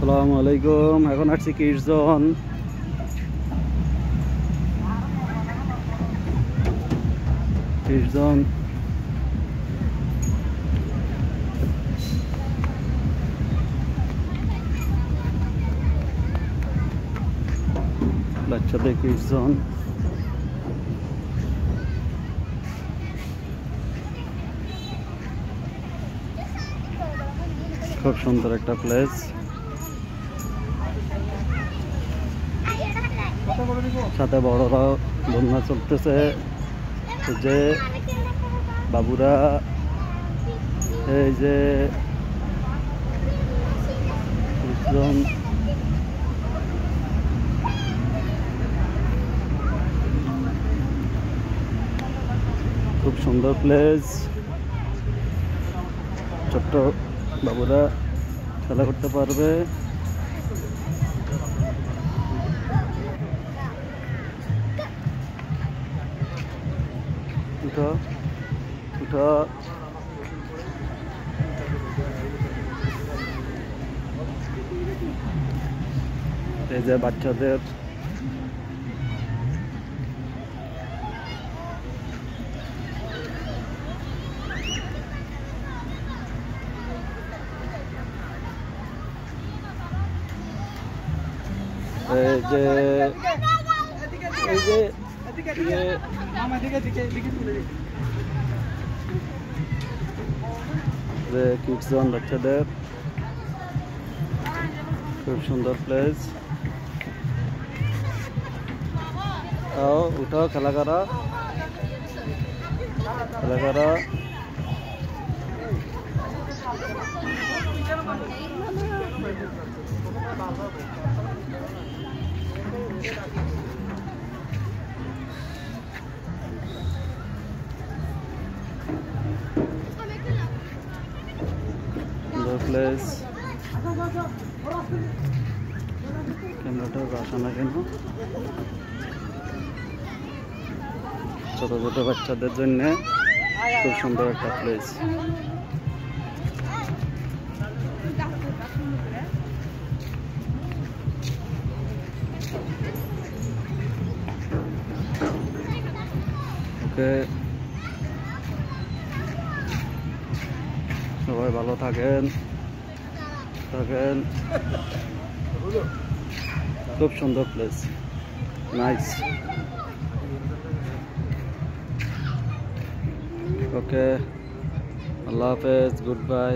আসসালামু আলাইকুম। এখন আসছি কিডস জোন। কিডস জোন বাচ্চাদের কিডস জোন। খুব সুন্দর একটা প্লেস। সাথে বড়রাও বন্যা চলতেছে, যে বাবুরা এই যে খুব সুন্দর প্লেস। ছোট্ট বাবুরা খেলা করতে পারবে। উঠো উঠো। এই যে বাচ্চাদের এই যে কিডস জোন বাচ্চাদের খুব সুন্দর প্লেস। উঠো খেলা করা খেলা করা। সুন্দর প্লেস। ক্যামেরাটা আসে না কেন? ছোট ছোট বাচ্চাদের জন্য খুব সুন্দর একটা প্লেস। ওকে, সবাই ভালো থাকেন। খুব সুন্দর প্লেস, নাইস। ওকে, আল্লাহ হাফেজ, গুড বাই।